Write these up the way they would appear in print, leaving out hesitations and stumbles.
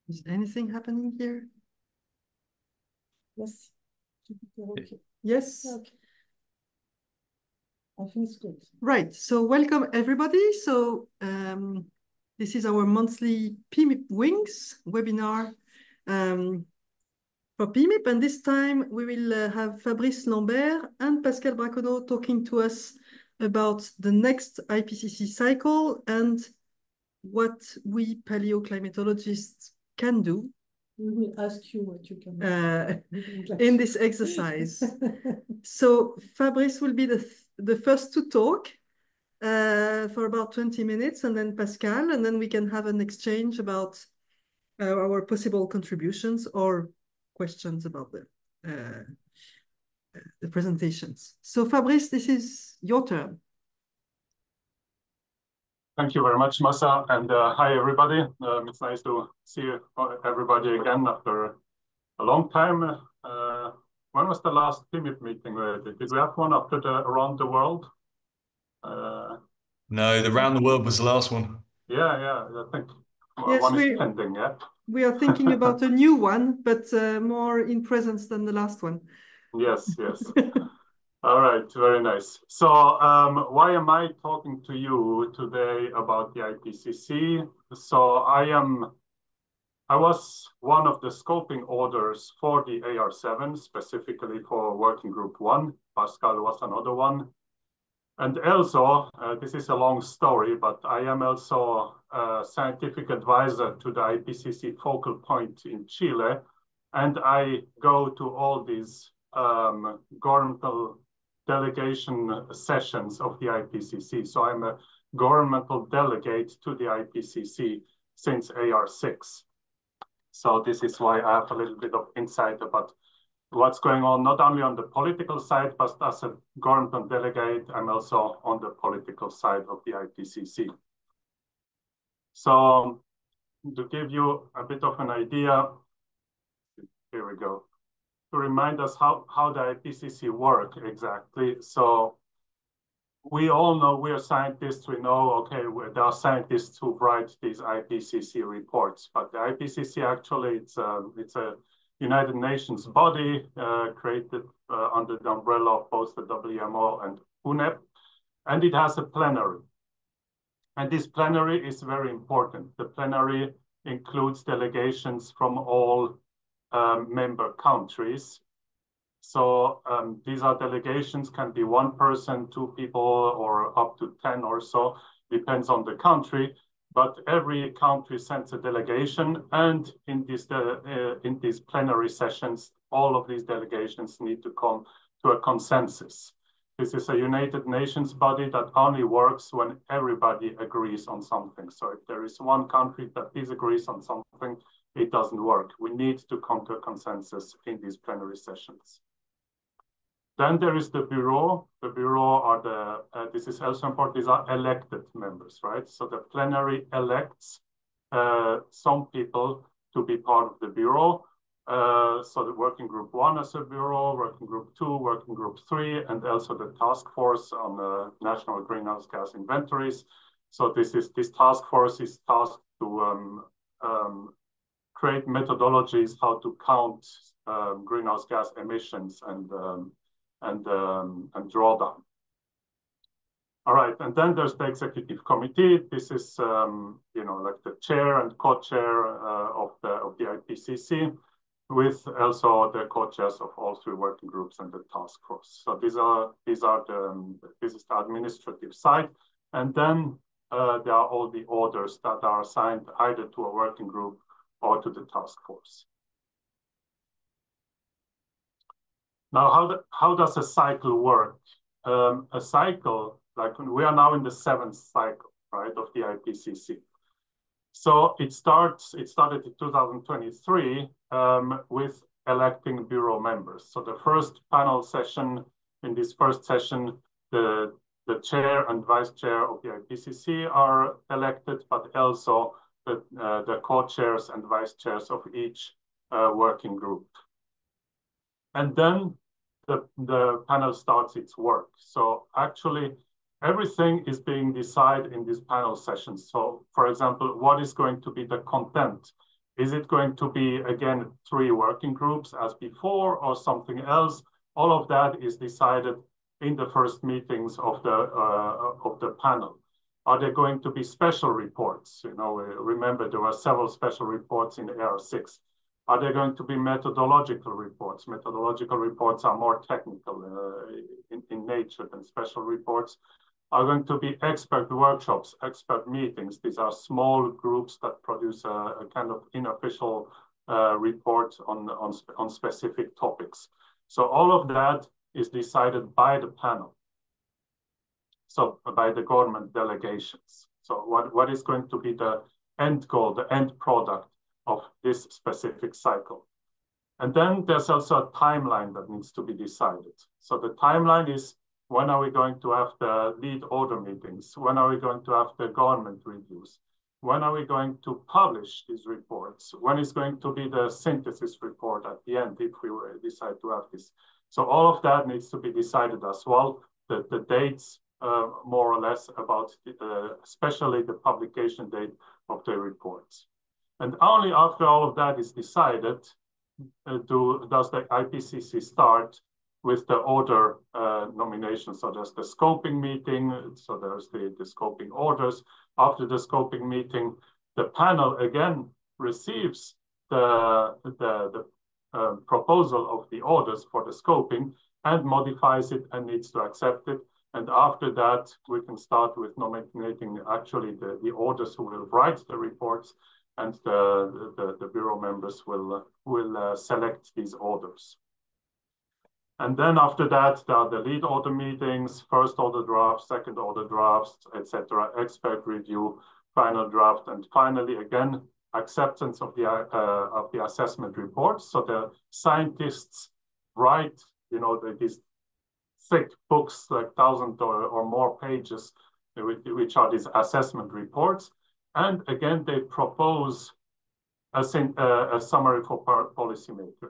Is anything happening here? Yes. Okay. Yes. Okay. I think it's good. Right. So welcome everybody. So this is our monthly PMIP Wings webinar for PMIP, and this time we will have Fabrice Lambert and Pascale Braconnot talking to us about the next IPCC cycle and what we paleoclimatologists can do. We will ask you what you can do in this exercise. So Fabrice will be the first to talk for about 20 minutes, and then Pascale, and then we can have an exchange about our possible contributions or questions about the presentations. So Fabrice, this is your turn. Thank you very much, Masa, and hi everybody. It's nice to see everybody again after a long time. When was the last PMIP meeting? Did we have one after the Around the World? No, the Round the World was the last one. Yeah, I think yes, one is pending, yeah? We are thinking about a new one, but more in presence than the last one. Yes. All right, very nice. So why am I talking to you today about the IPCC? So I was one of the scoping orders for the AR7, specifically for Working Group 1. Pascale was another one. And also, this is a long story, but I am also a scientific advisor to the IPCC focal point in Chile. And I go to all these governmental delegation sessions of the IPCC. So I'm a governmental delegate to the IPCC since AR6. So this is why I have a little bit of insight about what's going on, not only on the political side, but as a government delegate, I'm also on the political side of the IPCC. So to give you a bit of an idea, here we go, to remind us how the IPCC work exactly. So we all know, we are scientists, we know, okay, there are scientists who write these IPCC reports, but the IPCC actually, it's a United Nations body created under the umbrella of both the WMO and UNEP, and it has a plenary. And this plenary is very important. The plenary includes delegations from all member countries. So these are delegations, can be one person, two people, or up to 10 or so, depends on the country. But every country sends a delegation, and in these plenary sessions, all of these delegations need to come to a consensus. This is a United Nations body that only works when everybody agrees on something. So if there is one country that disagrees on something, it doesn't work. We need to come to a consensus in these plenary sessions. Then there is the Bureau. The Bureau are this is also important, these are elected members, right? So the plenary elects some people to be part of the Bureau. So the Working Group 1 as a Bureau, Working Group 2, Working Group 3, and also the Task Force on National Greenhouse Gas Inventories. So this task force is tasked to create methodologies how to count greenhouse gas emissions and drawdown. All right, and then there's the executive committee. This is, like the chair and co-chair of the IPCC, with also the co-chairs of all three working groups and the task force. So this is the administrative side, and then there are all the orders that are assigned either to a working group or to the task force. Now, how does a cycle work? A cycle, like we are now in the 7th cycle, right, of the IPCC. So it started in 2023 with electing Bureau members. So the first panel session, in this first session, the chair and vice chair of the IPCC are elected, but also the co-chairs and vice chairs of each working group. And then the panel starts its work. So actually, everything is being decided in these panel sessions. So, for example, what is going to be the content Is it going to be, again, 3 working groups as before or something else? All of that is decided in the first meetings of the panel. Are there going to be special reports? You know, remember there were several special reports in AR6. Are there going to be methodological reports? Methodological reports are more technical in nature than special reports. Are going to be expert workshops, expert meetings. These are small groups that produce a kind of unofficial report on specific topics. So all of that is decided by the panel. So by the government delegations. So what is going to be the end goal, the end product of this specific cycle? And then there's also a timeline that needs to be decided. So the timeline is, when are we going to have the lead order meetings? When are we going to have the government reviews? When are we going to publish these reports? When is going to be the synthesis report at the end if we decide to have this? So all of that needs to be decided as well. The dates, more or less, about especially the publication date of the reports. And only after all of that is decided does the IPCC start with the order nomination. So there's the scoping meeting, so there's the scoping orders. After the scoping meeting, the panel again receives the proposal of the orders for the scoping and modifies it and needs to accept it. And after that, we can start with nominating actually the orders who will write the reports, and the bureau members will select these orders. And then after that, there are the lead order meetings, first order drafts, second order drafts, etc., expert review, final draft, and finally, again, acceptance of the assessment reports. So the scientists write, you know, these thick books, like 1,000 or more pages, which are these assessment reports. And again, they propose a summary for policymaker.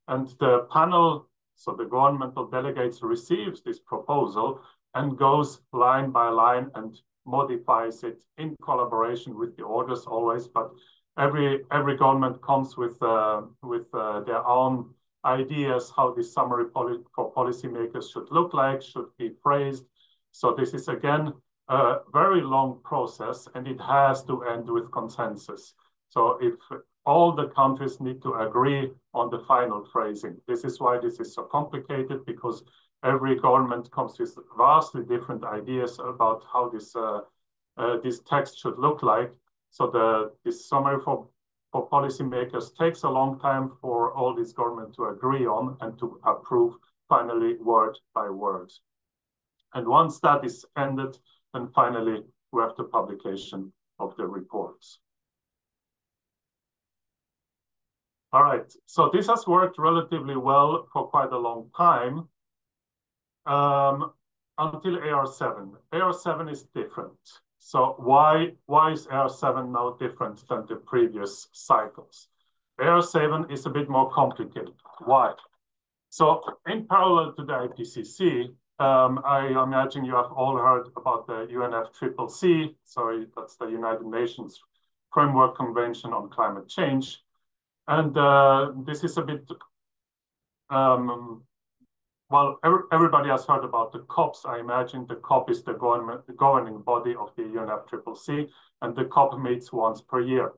And the panel, so the governmental delegates, receives this proposal and goes line by line and modifies it in collaboration with the orders always. But every government comes with their own ideas how this summary for policymakers should look like, should be phrased. So this is again a very long process, and it has to end with consensus. So if all the countries need to agree on the final phrasing. This is why this is so complicated, because every government comes with vastly different ideas about how this text should look like. So this summary for policymakers takes a long time for all these governments to agree on and to approve finally word by word. And once that is ended, then finally we have the publication of the reports. All right, so this has worked relatively well for quite a long time until AR7. AR7 is different. So why is AR7 now different than the previous cycles? AR7 is a bit more complicated. Why? So in parallel to the IPCC, I imagine you have all heard about the UNFCCC. So that's the United Nations Framework Convention on Climate Change. And this is a bit, well, everybody has heard about the COPs. I imagine the COP is the governing body of the UNFCCC, and the COP meets once per year.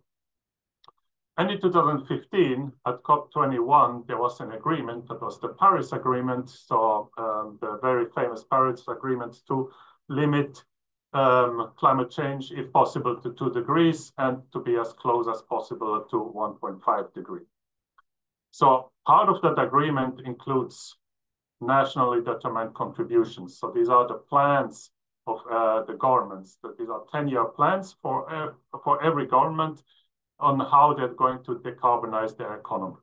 And in 2015, at COP21, there was an agreement that was the Paris Agreement. So the very famous Paris Agreement to limit climate change, if possible, to 2 degrees and to be as close as possible to 1.5 degrees. So part of that agreement includes nationally determined contributions. So these are the plans of the governments. These are 10-year plans for every government on how they're going to decarbonize their economy.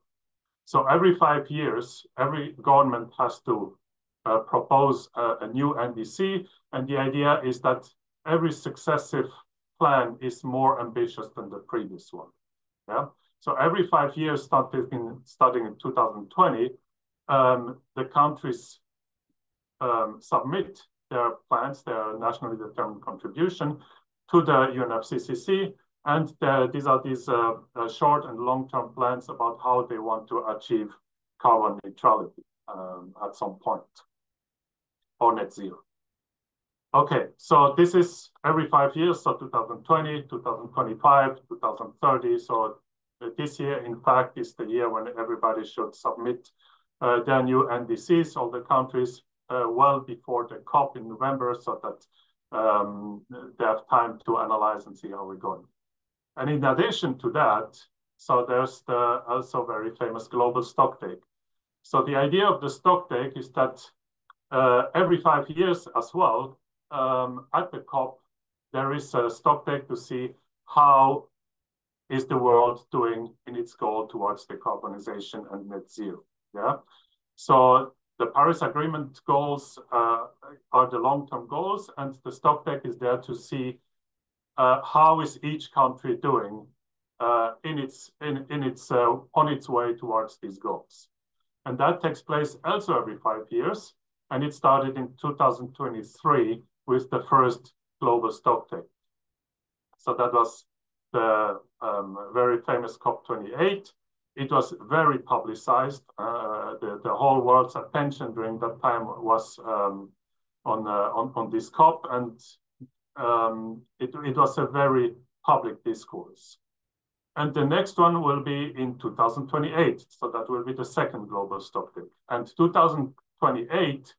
So every 5 years, every government has to propose a new NDC. And the idea is that every successive plan is more ambitious than the previous one. Yeah. So every 5 years, starting in 2020, the countries submit their plans, their nationally determined contribution, to the UNFCCC, And these are short and long-term plans about how they want to achieve carbon neutrality at some point, or net zero. Okay, so this is every 5 years, so 2020, 2025, 2030. So this year, in fact, is the year when everybody should submit their new NDCs, all the countries, well before the COP in November, so that they have time to analyze and see how we're going. And in addition to that, so there's the also very famous global stocktake. So the idea of the stocktake is that every 5 years as well, at the COP, there is a stocktake to see how is the world doing in its goal towards decarbonization and net zero. Yeah. So the Paris Agreement goals are the long-term goals, and the stocktake is there to see how is each country doing on its way towards these goals. And that takes place also every 5 years. And it started in 2023 with the first global stocktake. So that was the very famous COP28. It was very publicized. The whole world's attention during that time was on this COP, and it was a very public discourse. And the next one will be in 2028. So that will be the second global stocktake. And 2028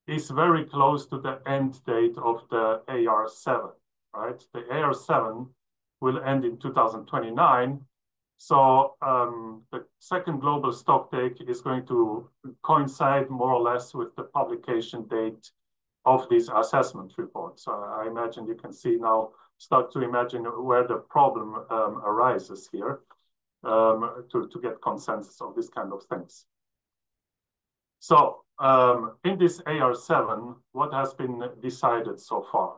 is very close to the end date of the AR7, right? The AR7 will end in 2029. So the second global stocktake is going to coincide more or less with the publication date of this assessment report. So I imagine you can see now, start to imagine where the problem arises here to get consensus on this kind of things. So in this AR7, what has been decided so far?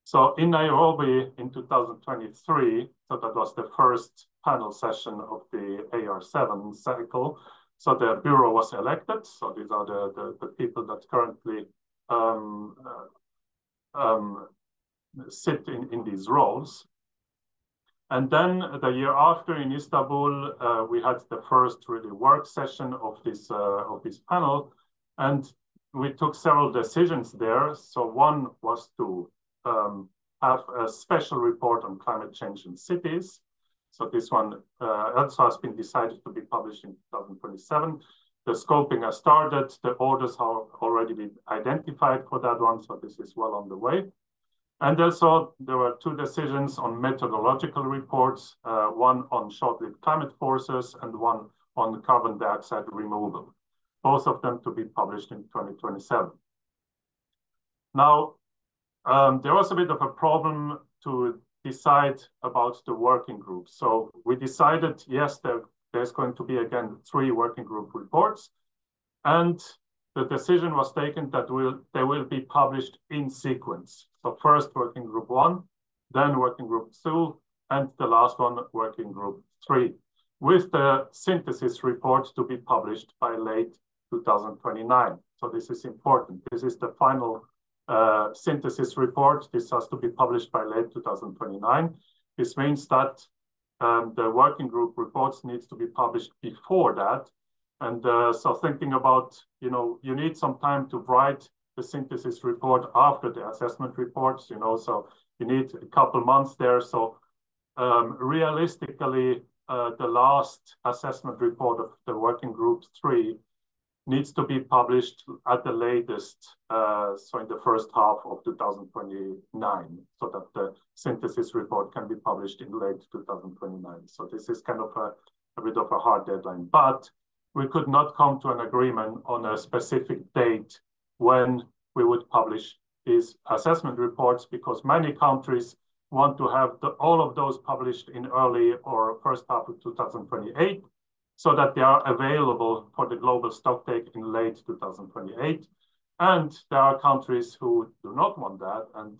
So in Nairobi in 2023, so that was the first panel session of the AR7 cycle. So the bureau was elected. So these are the people that currently sit in these roles. And then the year after in Istanbul, we had the first really work session of this panel, and we took several decisions there. So one was to have a special report on climate change in cities. So this one also has been decided to be published in 2027. The scoping has started. The orders have already been identified for that one. So this is well on the way. And also there were two decisions on methodological reports, one on short-lived climate forces and one on carbon dioxide removal, both of them to be published in 2027. Now, there was a bit of a problem to decide about the working groups. So we decided, yes, there's going to be, again, 3 working group reports. And the decision was taken that they will be published in sequence. So first working group 1, then working group 2, and the last one, working group 3, with the synthesis report to be published by late 2029. So this is important. This is the final synthesis report. This has to be published by late 2029. This means that the working group reports needs to be published before that. And so thinking about, you need some time to write the synthesis report after the assessment reports, so you need a couple months there. So realistically, the last assessment report of the working group 3 needs to be published at the latest, so in the first half of 2029, so that the synthesis report can be published in late 2029. So this is kind of a bit of a hard deadline, but we could not come to an agreement on a specific date when we would publish these assessment reports, because many countries want to have all of those published in early or first half of 2028, so that they are available for the global stocktake in late 2028. And there are countries who do not want that and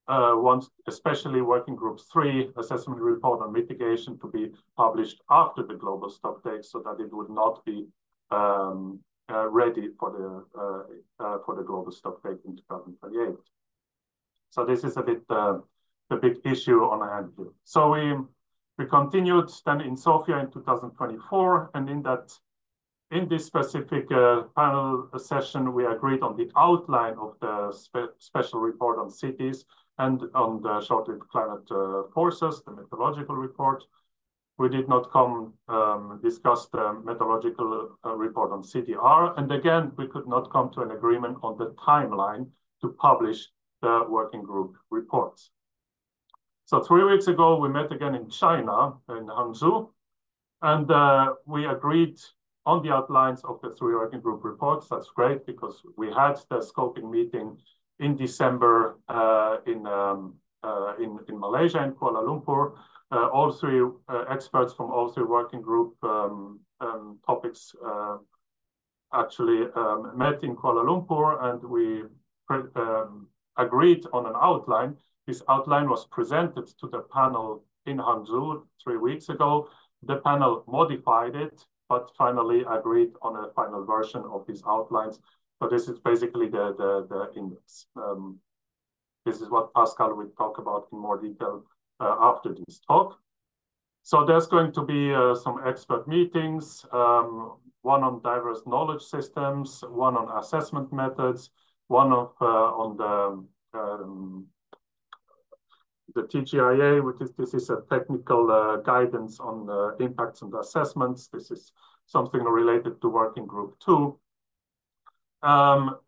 want, especially working group 3 assessment report on mitigation, to be published after the global stocktake, so that it would not be ready for the global stocktake in 2028. So this is a bit the big issue on hand here. So we continued then in Sofia in 2024, and in this specific panel session, we agreed on the outline of the special report on cities and on the short-lived climate forces, the methodological report. We did not discuss the methodological report on CDR. And again, we could not come to an agreement on the timeline to publish the working group reports. So 3 weeks ago, we met again in China, in Hangzhou, and we agreed on the outlines of the 3 working group reports. That's great because we had the scoping meeting in December in Malaysia, in Kuala Lumpur. All 3 experts from all 3 working group topics actually met in Kuala Lumpur, and we agreed on an outline. This outline was presented to the panel in Hangzhou 3 weeks ago. The panel modified it, but finally agreed on a final version of these outlines. So this is basically the index. This is what Pascale will talk about in more detail after this talk. So there's going to be some expert meetings, one on diverse knowledge systems, one on assessment methods, one on the TGIA, this is a technical guidance on impacts and assessments. This is something related to working group 2.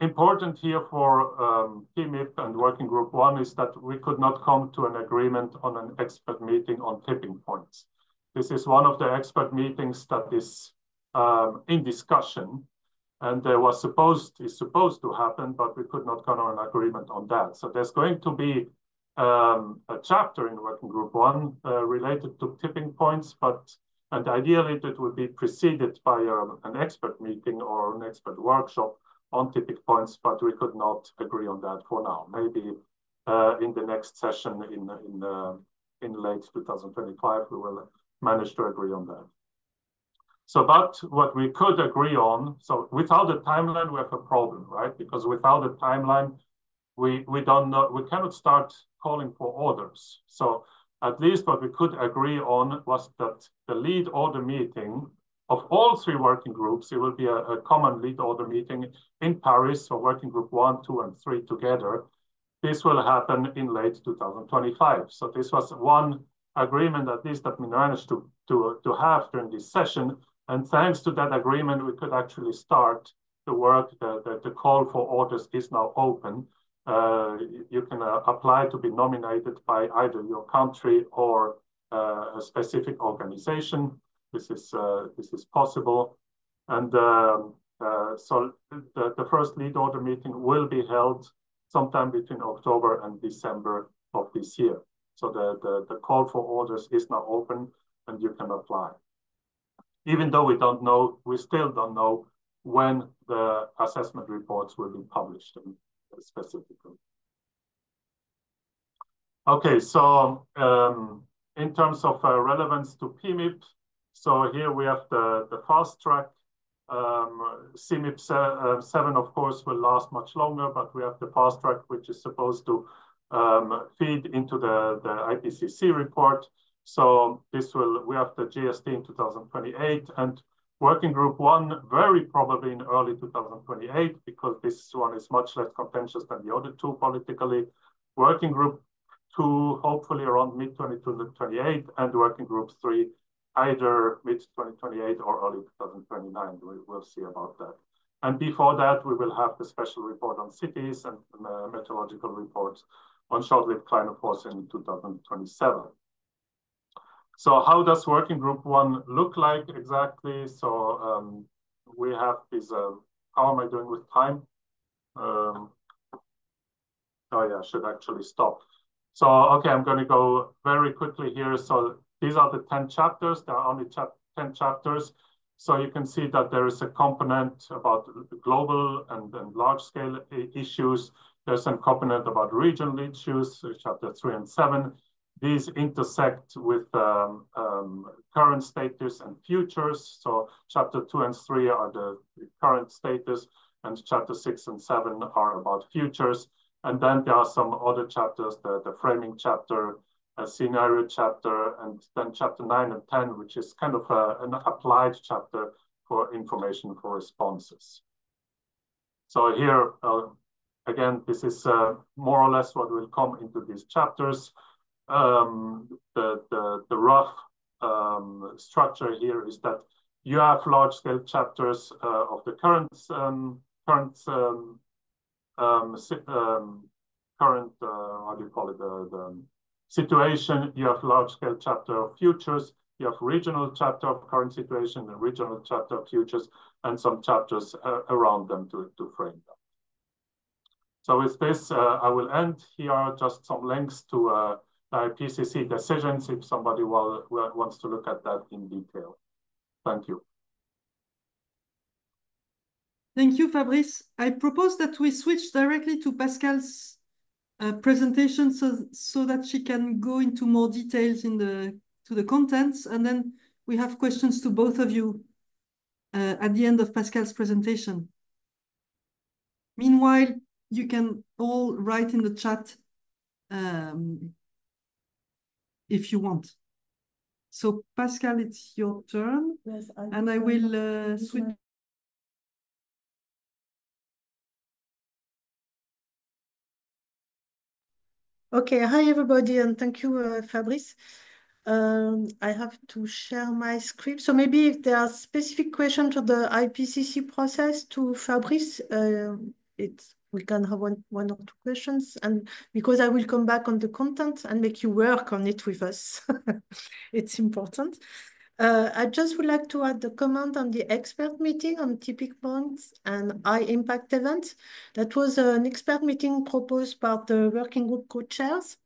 Important here for PMIP and working group 1 is that we could not come to an agreement on an expert meeting on tipping points. This is one of the expert meetings that is in discussion, and is supposed to happen, but we could not come to an agreement on that. So there's going to be a chapter in working group 1 related to tipping points, and ideally it would be preceded by an expert meeting or an expert workshop on tipping points, but we could not agree on that for now. Maybe in the next session in late 2025, we will manage to agree on that. So, but what we could agree on, so without a timeline, we have a problem, right? Because without a timeline, we don't know, we cannot start calling for orders. So at least what we could agree on was that the lead order meeting of all 3 working groups, it will be a common lead order meeting in Paris, so working group 1, 2, and 3 together. This will happen in late 2025. So this was one agreement, at least, that we managed to have during this session. And thanks to that agreement, we could actually start the work. The call for orders is now open. You can apply to be nominated by either your country or a specific organization. This is possible. And so the first lead order meeting will be held sometime between October and December of this year. So the call for orders is now open and you can apply. Even though we still don't know when the assessment reports will be published specifically. Okay, so in terms of relevance to PMIP, so here we have the fast track. CMIP 7, of course, will last much longer, but we have the fast track, which is supposed to feed into the IPCC report. So we have the GST in 2028 and working group 1 very probably in early 2028, because this one is much less contentious than the other 2 politically. Working group 2 hopefully around mid-2028, and working group 3 either mid-2028 or early 2029. We'll see about that. And before that, we will have the special report on cities and meteorological reports on short-lived climate force in 2027. So how does working group 1 look like exactly? So we have this, how am I doing with time? Oh yeah, I should actually stop. So, okay, I'm going to go very quickly here. So these are the 10 chapters. There are only 10 chapters. So you can see that there is a component about global and large-scale issues. There's a component about regional issues, chapter 3 and 7. These intersect with current status and futures. So chapter 2 and 3 are the current status, and chapter 6 and 7 are about futures. And then there are some other chapters, the framing chapter, a scenario chapter, and then chapter 9 and 10, which is kind of an applied chapter for information for responses. So here, again, this is more or less what will come into these chapters. The rough structure here is that you have large-scale chapters of the current how do you call it, the situation. You have large-scale chapter of futures. You have regional chapter of current situation, and regional chapter of futures, and some chapters around them to frame them. So with this, I will end. Here are just some links to IPCC decisions if somebody wants to look at that in detail. Thank you. Thank you, Fabrice. I propose that we switch directly to Pascale's presentation so that she can go into more details to the contents, and then we have questions to both of you at the end of Pascale's presentation. Meanwhile, you can all write in the chat if you want. So Pascale, it's your turn. Yes, and I will switch. Okay, hi everybody, and thank you, Fabrice. I have to share my script. So maybe if there are specific questions to the IPCC process to Fabrice, we can have one or two questions, and because I will come back on the content and make you work on it with us. It's important. I just would like to add a comment on the expert meeting on tipping points and high impact events. That was an expert meeting proposed by the working group co-chairs,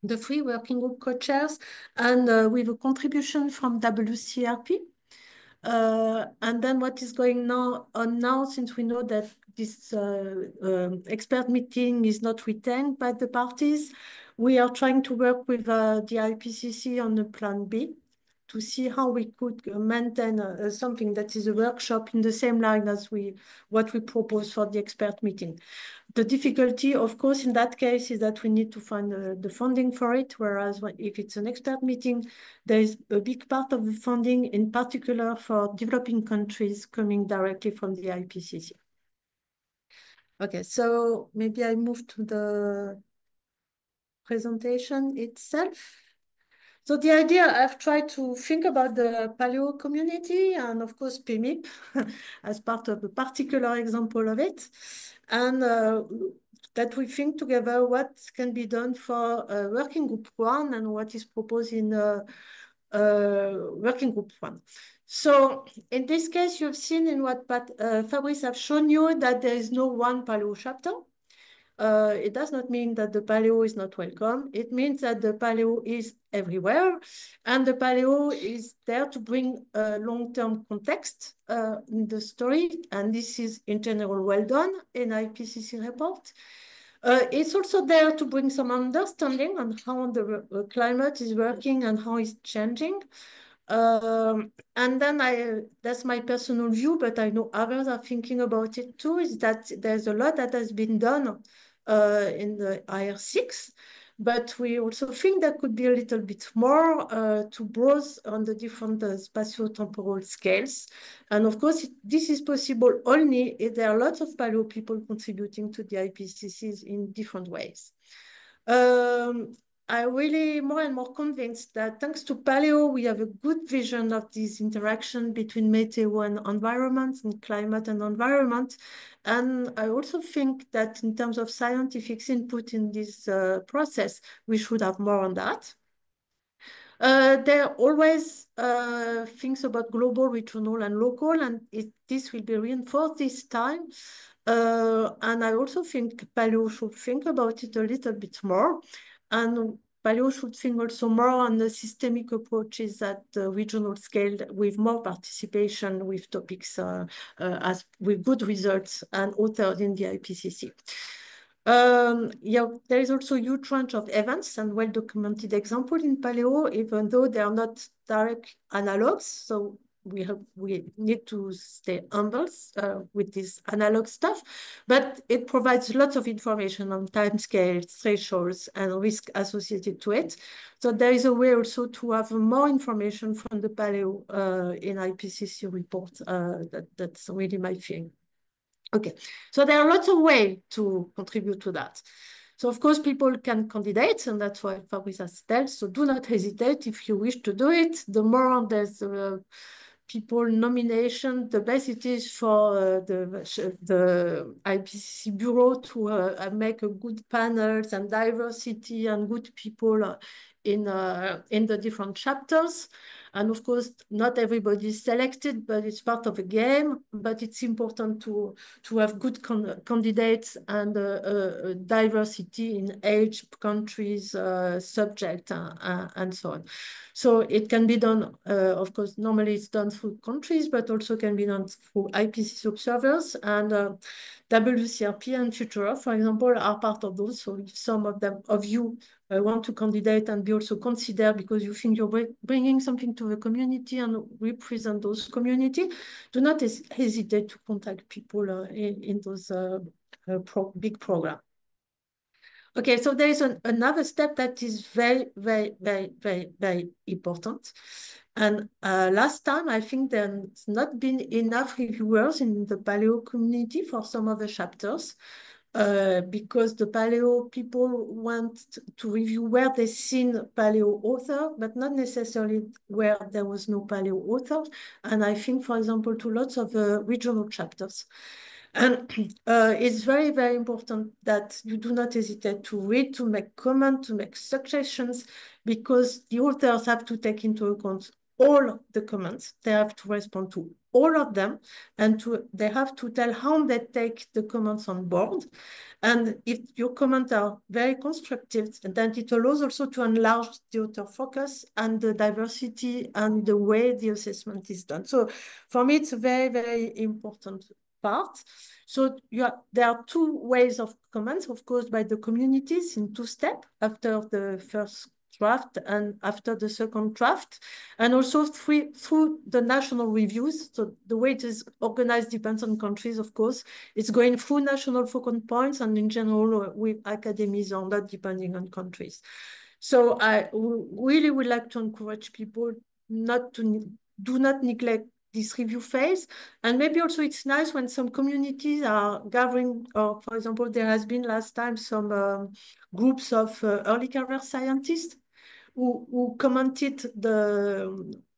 the 3 working group co-chairs, and with a contribution from WCRP. And then what is going on now, since we know that this expert meeting is not retained by the parties, we are trying to work with the IPCC on a plan B to see how we could maintain something that is a workshop in the same line as what we propose for the expert meeting. The difficulty, of course, in that case is that we need to find the funding for it, whereas if it's an expert meeting, there is a big part of the funding, in particular for developing countries, coming directly from the IPCC. Okay, so maybe I move to the presentation itself. So the idea, I've tried to think about the paleo community and of course PMIP as part of a particular example of it. And that we think together what can be done for working group 1 and what is proposed in working group 1. So in this case, you've seen in what Fabrice have shown you that there is no one paleo chapter. It does not mean that the paleo is not welcome. It means that the paleo is everywhere, and the paleo is there to bring a long-term context in the story, and this is in general well done in IPCC report. It's also there to bring some understanding on how the climate is working and how it's changing. And then that's my personal view, but I know others are thinking about it too, is that there's a lot that has been done in the AR6, but we also think there could be a little bit more to browse on the different spatio-temporal scales. And of course, this is possible only if there are lots of paleo people contributing to the IPCCs in different ways. I'm really more and more convinced that thanks to paleo, we have a good vision of this interaction between meteo and environment, and climate and environment. And I also think that in terms of scientific input in this process, we should have more on that. There are always things about global, regional, and local, and this will be reinforced this time. And I also think paleo should think about it a little bit more. And paleo should think also more on the systemic approaches at the regional scale with more participation with topics with good results and authored in the IPCC. Yeah, there is also a huge range of events and well-documented examples in paleo, even though they are not direct analogs. So we need to stay humble with this analog stuff, but it provides lots of information on timescales, thresholds, and risk associated to it. So there is a way also to have more information from the paleo in IPCC report. That's really my feeling. Okay, so there are lots of ways to contribute to that. So of course, people can candidate, and that's why Fabrice has said, so do not hesitate if you wish to do it. The more there's people nomination, the best it is for the IPCC Bureau to make a good panels and diversity and good people in the different chapters. And of course, not everybody is selected, but it's part of a game. But it's important to have good candidates and diversity in age, countries, subject, and so on. So it can be done, of course, normally it's done through countries, but also can be done through IPCC observers. And WCRP and Futura, for example, are part of those. So if some of you want to candidate and be also considered because you think you're bringing something to the community and represent those community, do not hesitate to contact people in those big programs. Okay, so there is another step that is very, very, very, very, very important. And last time, I think there's not been enough reviewers in the paleo community for some of the chapters. Because the paleo people want to review where they've seen paleo author, but not necessarily where there was no paleo author. And I think, for example, to lots of regional chapters. And it's very, very important that you do not hesitate to read, to make comments, to make suggestions, because the authors have to take into account all the comments. They have to respond to all of them, and they have to tell how they take the comments on board. And if your comments are very constructive, then it allows also to enlarge the author focus and the diversity and the way the assessment is done. So for me, it's a very, very important part. So there are two ways of comments, of course, by the communities in two steps, after the first draft and after the second draft, and also through the national reviews. So the way it is organized depends on countries, of course. It's going through national focal points and in general with academies or not, depending on countries. So I really would like to encourage people do not neglect this review phase. And maybe also it's nice when some communities are gathering, or for example, there has been last time some groups of early career scientists who commented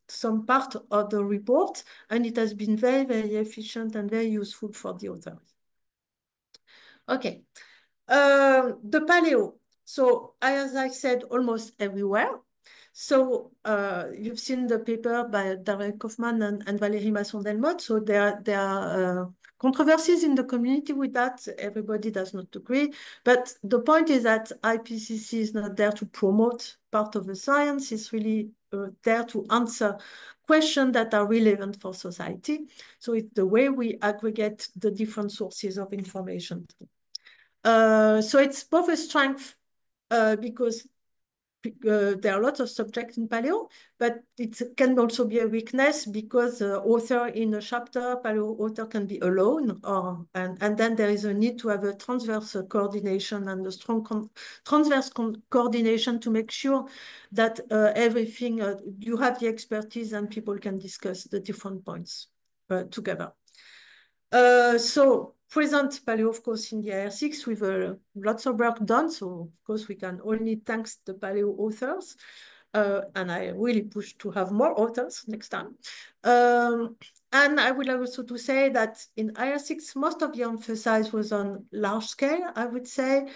some part of the report, and it has been very, very efficient and very useful for the authors. Okay, the paleo. So as I said, almost everywhere. So you've seen the paper by Darrell Kaufman and Valérie Masson-Delmotte. So there are controversies in the community with that. Everybody does not agree. But the point is that IPCC is not there to promote part of the science. It's really there to answer questions that are relevant for society. So it's the way we aggregate the different sources of information. So it's both a strength because there are lots of subjects in paleo, but it can also be a weakness because author in a chapter, paleo author can be alone, and then there is a need to have a transverse coordination and a strong transverse coordination to make sure that everything, you have the expertise and people can discuss the different points together. So present paleo, of course, in the AR6 with lots of work done. So, of course, we can only thank the paleo authors. And I really push to have more authors next time. And I would like also to say that in AR6, most of the emphasis was on large scale, I would say.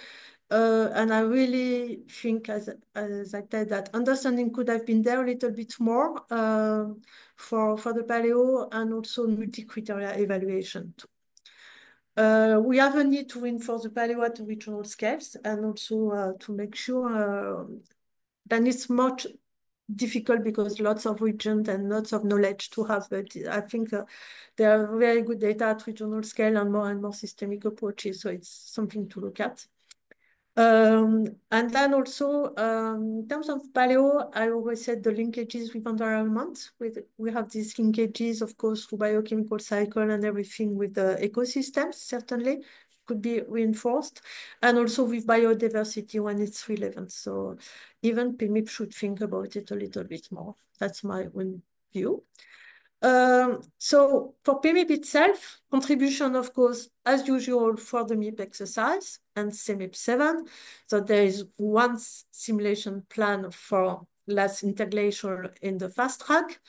And I really think, as I said, that understanding could have been there a little bit more for the paleo, and also multi-criteria evaluation too. We have a need to reinforce the paleo at regional scales, and also to make sure that it's much difficult because lots of regions and lots of knowledge to have. But I think there are very good data at regional scale and more systemic approaches. So it's something to look at. And then also, in terms of paleo, I always said the linkages with environment. We have these linkages, of course, through biochemical cycle and everything with the ecosystems, certainly could be reinforced, and also with biodiversity when it's relevant. So even PMIP should think about it a little bit more. That's my own view. So for PMIP itself, contribution, of course, as usual for the MIP exercise and CMIP 7. So there is one simulation plan for last integration in the fast track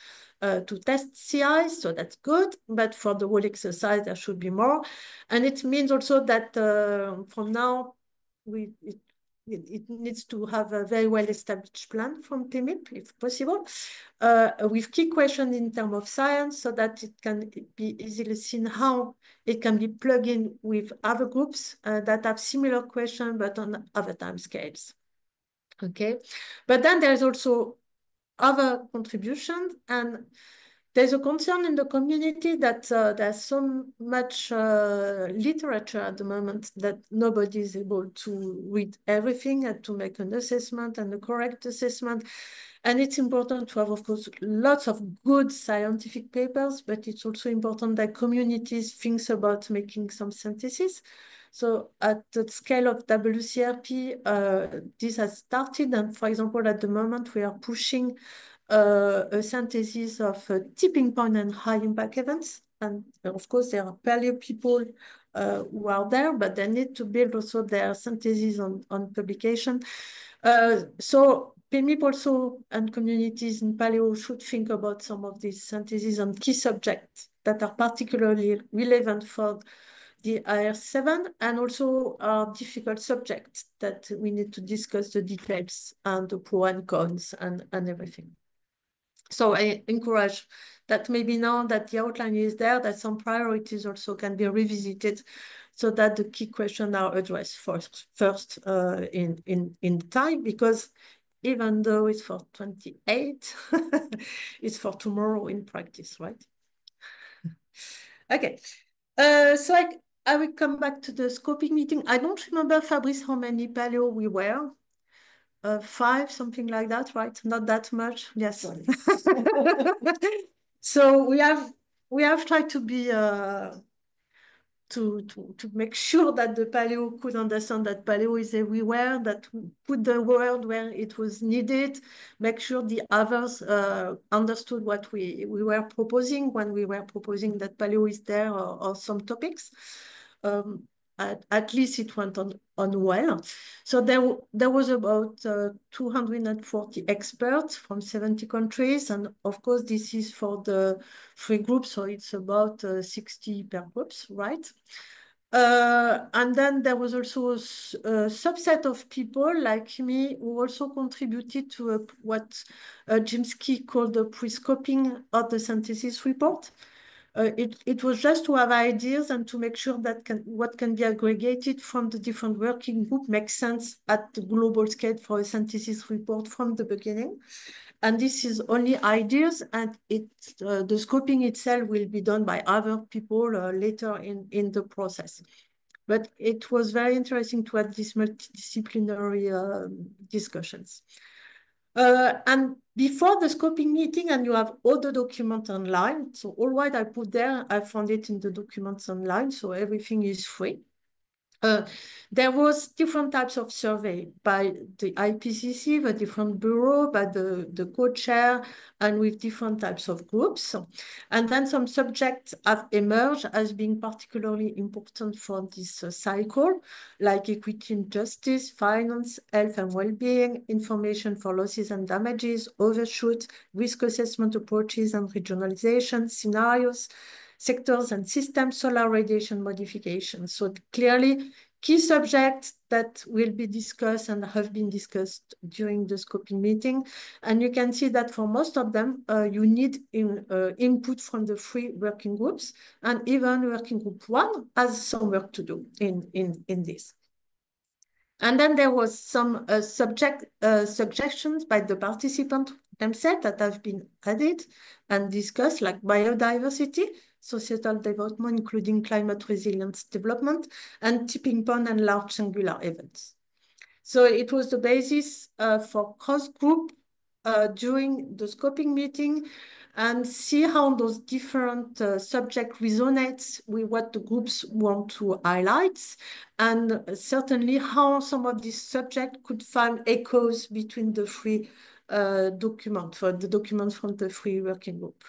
to test CI, so that's good. But for the whole exercise, there should be more. And it means also that from now, it needs to have a very well-established plan from PMIP, if possible, with key questions in terms of science, so that it can be easily seen how it can be plugged in with other groups that have similar questions, but on other time scales. Okay, but then there's also other contributions, and there's a concern in the community that there's so much literature at the moment that nobody is able to read everything and to make an assessment and a correct assessment. And it's important to have, of course, lots of good scientific papers, but it's also important that communities think about making some synthesis. So at the scale of WCRP, this has started. And for example, at the moment, we are pushing a synthesis of tipping point and high impact events. And of course, there are paleo people who are there, but they need to build also their synthesis on publication. So PMIP also and communities in paleo should think about some of these syntheses on key subjects that are particularly relevant for the AR7 and also are difficult subjects that we need to discuss the details and the pros and cons and everything. So I encourage that maybe now that the outline is there, that some priorities also can be revisited so that the key questions are addressed first in time, because even though it's for 28, it's for tomorrow in practice, right? Okay, so I will come back to the scoping meeting. I don't remember, Fabrice, how many paleo we were. 5, something like that, right? Not that much. Yes. So we have tried to be to make sure that the paleo could understand that paleo is everywhere, that put the word where it was needed, make sure the others understood what we were proposing when we were proposing that paleo is there or some topics. At least it went on well. So there was about 240 experts from 70 countries. And of course, this is for the 3 groups. So it's about 60 per groups, right? And then there was also a subset of people like me who also contributed to what Jimsky called the pre-scoping of the synthesis report. It was just to have ideas and to make sure that what can be aggregated from the different working group makes sense at the global scale for a synthesis report from the beginning. And this is only ideas, and the scoping itself will be done by other people later in the process. But it was very interesting to have these multidisciplinary discussions. And before the scoping meeting, and you have all the documents online. So all what I put there, I found it in the documents online. So everything is free. There was different types of survey by the IPCC, the different bureau, by the co-chair, and with different types of groups. And then some subjects have emerged as being particularly important for this cycle, like equity and justice, finance, health and well-being, information for losses and damages, overshoot, risk assessment approaches and regionalization, scenarios, sectors and systems, solar radiation modification. So clearly, key subjects that will be discussed and have been discussed during the scoping meeting. And you can see that for most of them, you need input from the 3 working groups, and even working group 1 has some work to do in this. And then there was some suggestions by the participants themselves that have been added and discussed, like biodiversity, societal development, including climate resilience development, and tipping point and large singular events. So it was the basis for cross-group during the scoping meeting, and see how those different subjects resonate with what the groups want to highlight, and certainly how some of these subjects could find echoes between the three documents, for the documents from the three working group.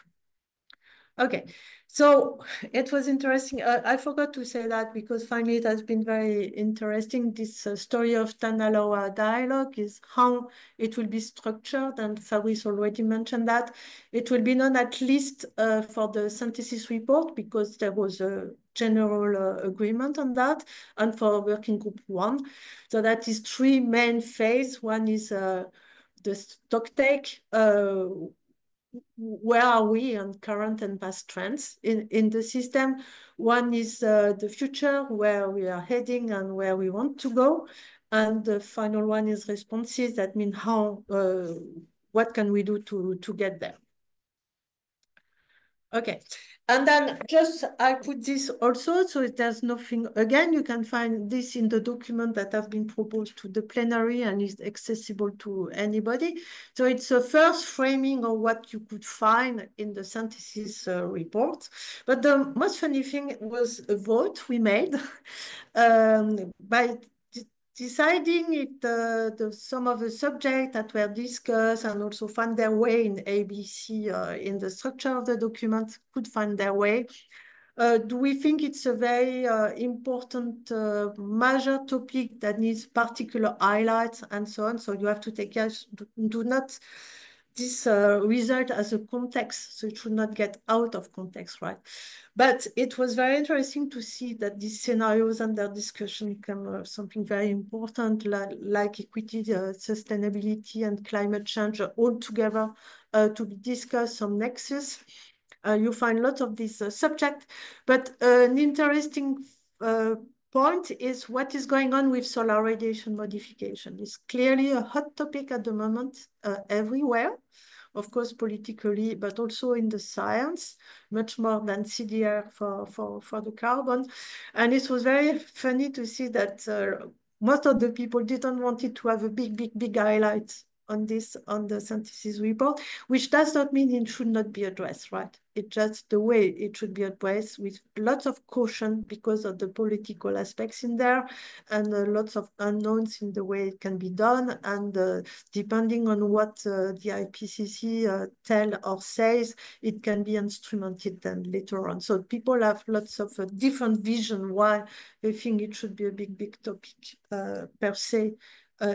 Okay, so it was interesting. I forgot to say that because finally it has been very interesting. This story of Tanaloa dialogue is how it will be structured, and Fabrice already mentioned that. It will be known at least for the synthesis report, because there was a general agreement on that, and for working group 1. So that is 3 main phases. One is the stock take, where are we on current and past trends in the system. One is the future, where we are heading and where we want to go. And the final one is responses. That means how, what can we do to get there? Okay, and then just I put this also, so there's nothing, again, you can find this in the document that have been proposed to the plenary and is accessible to anybody. So it's a first framing of what you could find in the synthesis report. But the most funny thing was a vote we made by deciding if some of the subjects that were discussed and also found their way in ABC, in the structure of the document, could find their way. Do we think it's a very important major topic that needs particular highlights and so on? So you have to take care, do not this result as a context, so it should not get out of context, right? But it was very interesting to see that these scenarios and their discussion become something very important, like equity, sustainability, and climate change all together to discuss some nexus. You find lots of these subjects, but an interesting point is what is going on with solar radiation modification. It's clearly a hot topic at the moment everywhere, of course, politically, but also in the science, much more than CDR for the carbon. And it was very funny to see that most of the people didn't want it to have a big highlight on this, on the synthesis report, which does not mean it should not be addressed, right? It's just the way it should be addressed, with lots of caution because of the political aspects in there, and lots of unknowns in the way it can be done, and depending on what the IPCC tell or says, it can be instrumented then later on. So people have lots of different vision why they think it should be a big topic per se,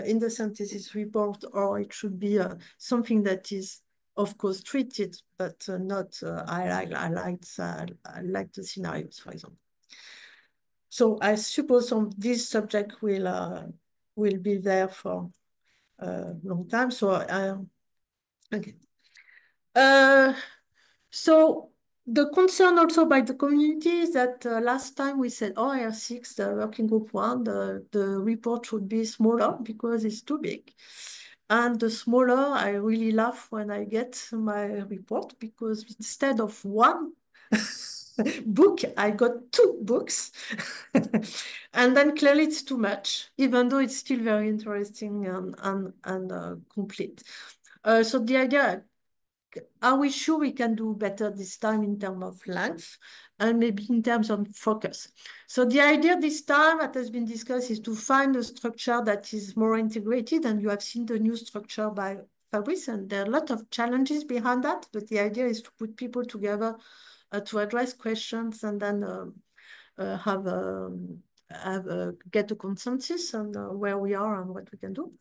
in the synthesis report, or it should be something that is, of course, treated, but not I like the scenarios, for example. So I suppose this subject will be there for a long time. So okay. So the concern also by the community is that last time we said, oh, AR6, the working group 1, the report should be smaller because it's too big. And the smaller, I really laugh when I get my report, because instead of 1 book, I got 2 books. And then clearly it's too much, even though it's still very interesting and complete. So the idea, are we sure we can do better this time in terms of length and maybe in terms of focus? So the idea this time that has been discussed is to find a structure that is more integrated, and you have seen the new structure by Fabrice, and there are a lot of challenges behind that, but the idea is to put people together to address questions, and then get a consensus on where we are and what we can do.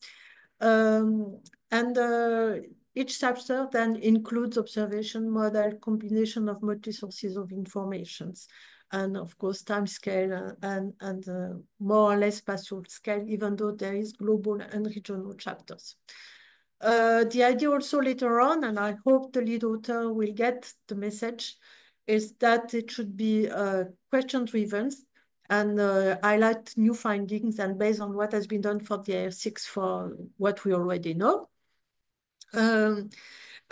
Each chapter then includes observation model, combination of multi-sources of informations, and of course time scale and more or less spatial scale, even though there is global and regional chapters. The idea also later on, and I hope the lead author will get the message, is that it should be question-driven and highlight new findings, and based on what has been done for the AR6 for what we already know.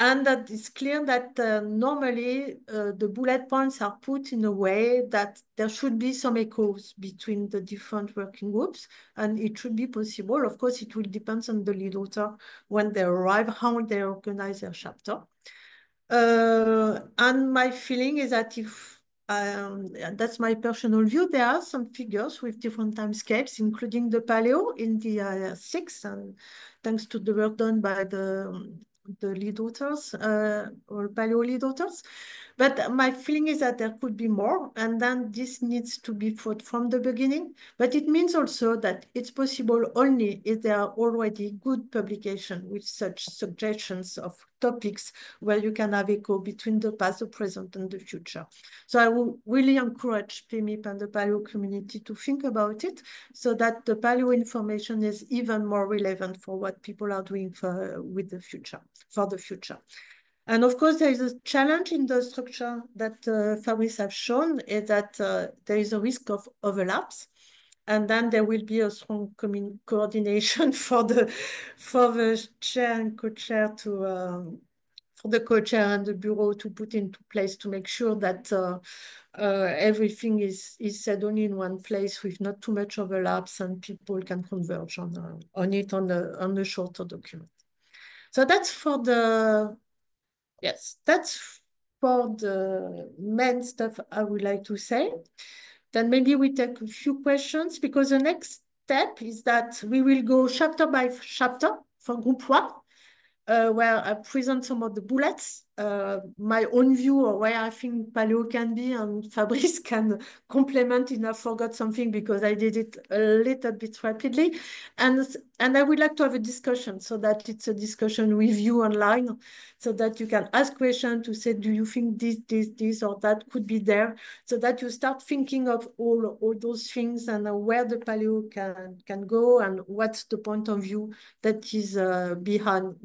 And that it's clear that normally the bullet points are put in a way that there should be some echoes between the different working groups, and it should be possible. Of course, it will depend on the lead author when they arrive, how they organize their chapter. And my feeling is that if that's my personal view, there are some figures with different timescales, including the paleo in the AR6, and thanks to the work done by the lead authors or paleo lead authors. But my feeling is that there could be more, and then this needs to be thought from the beginning. But it means also that it's possible only if there are already good publications with such suggestions of topics where you can have echo between the past, the present, and the future. So I will really encourage PMIP and the paleo community to think about it so that the paleo information is even more relevant for what people are doing for the future. And of course, there is a challenge in the structure that Fabrice has shown, is that there is a risk of overlaps. And then there will be a strong coordination for the chair and co-chair to for the co-chair and the bureau to put into place to make sure that everything is said only in one place with not too much overlaps, and people can converge on it on the shorter document. So that's for the main stuff I would like to say. Then maybe we take a few questions, because the next step is that we will go chapter by chapter for group 1, where I present some of the bullets, my own view or where I think paleo can be, and Fabrice can complement if I forgot something, because I did it a little bit rapidly. And I would like to have a discussion, so that it's a discussion with you online, so that you can ask questions to say, do you think this or that could be there? So that you start thinking of all those things, and where the paleo can go, and what's the point of view that is behind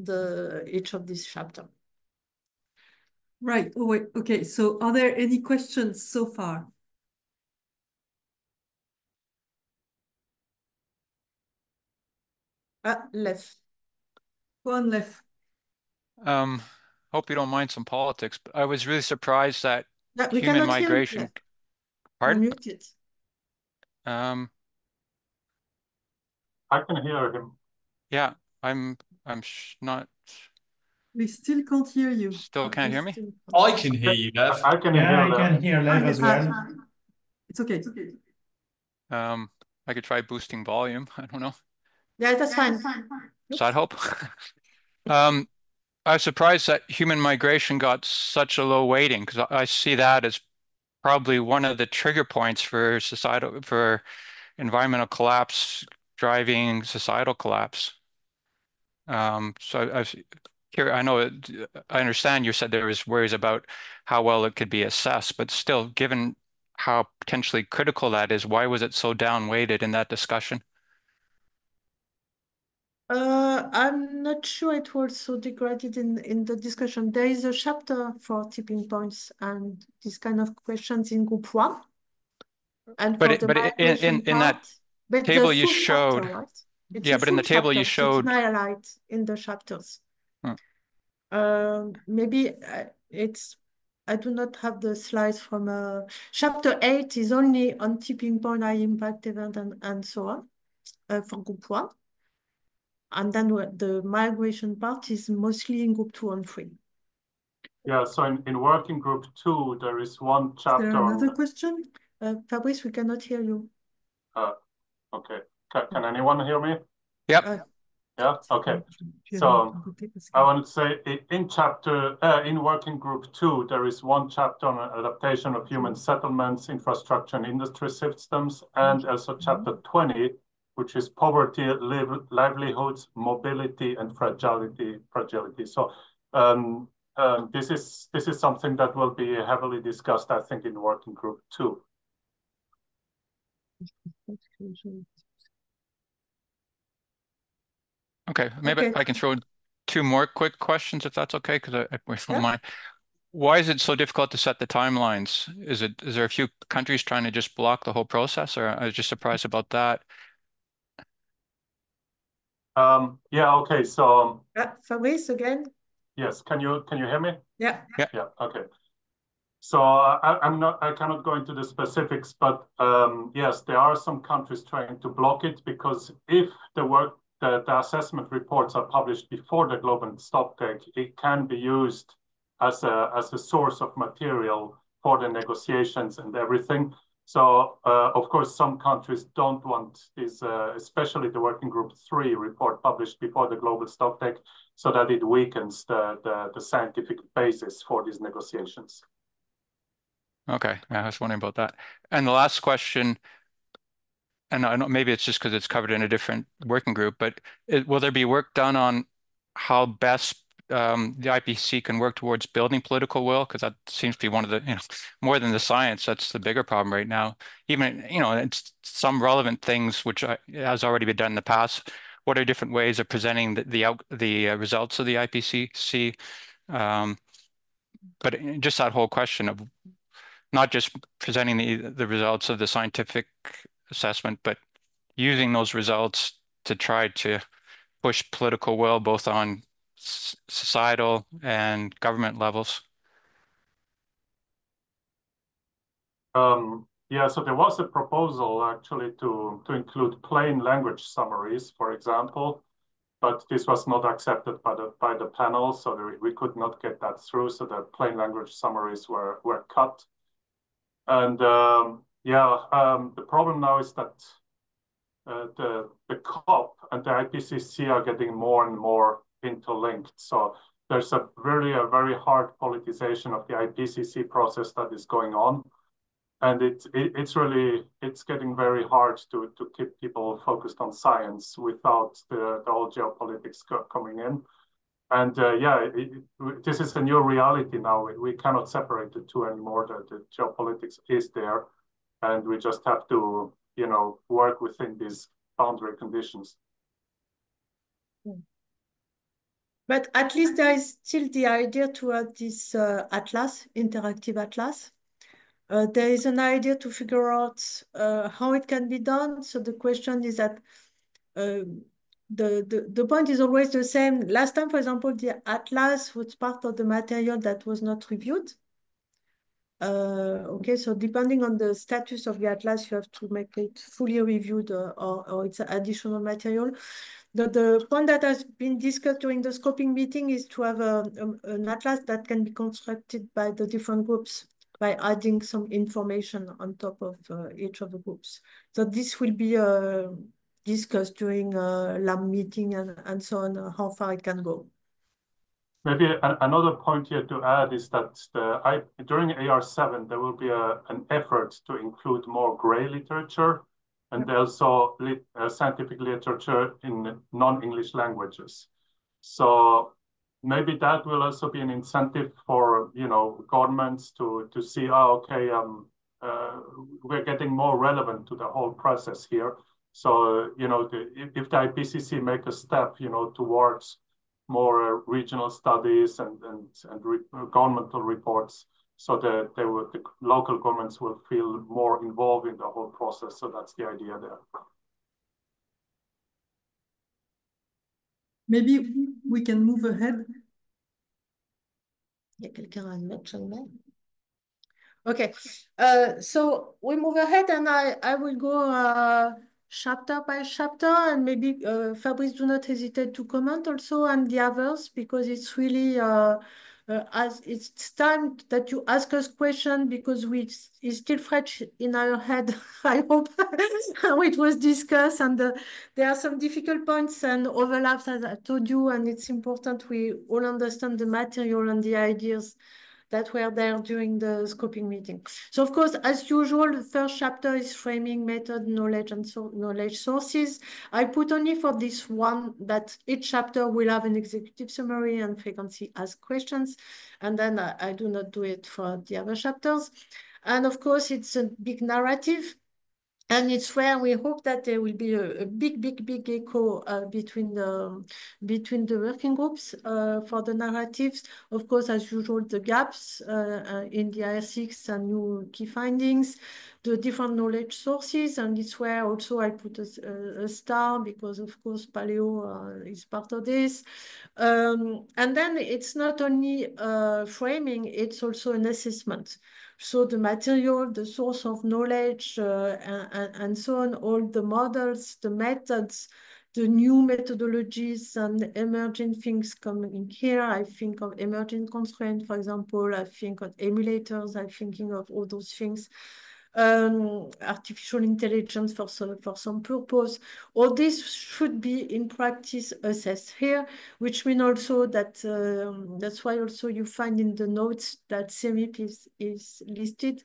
each of these chapters. Right. Oh, wait. Okay. So are there any questions so far? Left. One left. Hope you don't mind some politics, but I was really surprised that we human cannot hear migration. you. Pardon? Muted. Um, I can hear him. yeah, I'm not. We still can't hear you. Still can't hear me? I can hear you, Lev. I can Yeah, hear I that. can hear Lev as well. It's okay. It's okay. I could try boosting volume. I don't know. Yeah, that's fine. Side hope. I was surprised that human migration got such a low weighting, because I see that as probably one of the trigger points for environmental collapse driving societal collapse. So I know I understand you said there was worries about how well it could be assessed, but still, given how potentially critical that is, why was it so down-weighted in that discussion? I'm not sure it was so degraded in the discussion. There is a chapter for tipping points and these kind of questions in group 1. And for the migration in that but table the you full showed, chapter, right? It's yeah, a but in full the table you chapter, showed, it's highlight in the chapters. Maybe I do not have the slides from chapter 8 is only on tipping point, high impact event, and so on for group 1. And then the migration part is mostly in group 2 and 3. Yeah, so in working group 2, there is one chapter. Is there another question? Fabrice, we cannot hear you. Okay. Can anyone hear me? yep. Yeah, okay. So I want to say in working group 2, there is one chapter on adaptation of human settlements, infrastructure and industry systems, and also chapter 20, which is poverty, livelihoods, mobility, and fragility. So this is something that will be heavily discussed, I think, in working group 2. Okay, maybe I can throw in 2 more quick questions if that's okay, because I don't mind. Why is it so difficult to set the timelines? Is there a few countries trying to just block the whole process, or I was just surprised about that? Yeah, okay, so Fabrice again. Yes, can you hear me? Yeah. Yeah, okay. So I cannot go into the specifics, but yes, there are some countries trying to block it, because if the assessment reports are published before the global stocktake, it can be used as a source of material for the negotiations and everything. So of course, some countries don't want this, especially the Working Group 3 report published before the global stocktake, so that it weakens the scientific basis for these negotiations. Okay, I was wondering about that. And the last question, and I know maybe it's just because it's covered in a different working group, but will there be work done on how best the IPCC can work towards building political will? Because that seems to be one of the, more than the science, that's the bigger problem right now. Even, it's some relevant things which has already been done in the past. What are different ways of presenting the results of the IPCC? But just that whole question of not just presenting the results of the scientific assessment, but using those results to try to push political will both on societal and government levels. Yeah, so there was a proposal actually to include plain language summaries, for example, but this was not accepted by the panel, so we could not get that through. So the plain language summaries were cut. And the problem now is that the COP and the IPCC are getting more and more interlinked. So there's a very hard politicization of the IPCC process that is going on, and it's getting very hard to keep people focused on science without the whole geopolitics coming in. And this is a new reality now. We cannot separate the two anymore. The geopolitics is there, and we just have to, work within these boundary conditions. But at least there is still the idea to have this atlas, interactive atlas. There is an idea to figure out how it can be done. So the question is that the point is always the same. Last time, for example, the atlas was part of the material that was not reviewed. Okay, so depending on the status of the atlas, you have to make it fully reviewed or it's additional material. The point that has been discussed during the scoping meeting is to have an atlas that can be constructed by the different groups by adding some information on top of each of the groups. So this will be discussed during LAM meeting and so on, how far it can go. Maybe another point here to add is that during AR7, there will be an effort to include more gray literature and also scientific literature in non-English languages. So maybe that will also be an incentive for governments to see, we're getting more relevant to the whole process here. So if the IPCC make a step towards more regional studies and governmental reports, so that the local governments will feel more involved in the whole process. So that's the idea there. Maybe we can move ahead. Il y a quelqu'un à mettre, je le mets. Okay, so we move ahead and I will go chapter by chapter, and maybe Fabrice, do not hesitate to comment also on the others, because it's really as it's time that you ask us questions, because it's still fresh in our head. I hope how it was discussed, and there are some difficult points and overlaps, as I told you, and it's important we all understand the material and the ideas that were there during the scoping meeting. So of course, as usual, the first chapter is framing method, knowledge, and knowledge sources. I put only for this one that each chapter will have an executive summary and frequently asked questions. And then I do not do it for the other chapters. And of course, it's a big narrative. And it's where we hope that there will be a big echo between the working groups for the narratives. Of course, as usual, the gaps in the AR6 and new key findings, the different knowledge sources, and it's where also I put a star because of course paleo is part of this. And then it's not only framing, it's also an assessment. So the material, the source of knowledge, and so on, all the models, the methods, the new methodologies and emerging things coming here. I think of emerging constraints, for example. I think of emulators. I'm thinking of all those things. Artificial intelligence for some purpose. All this should be in practice assessed here, which means also that that's why also you find in the notes that PMIP is listed,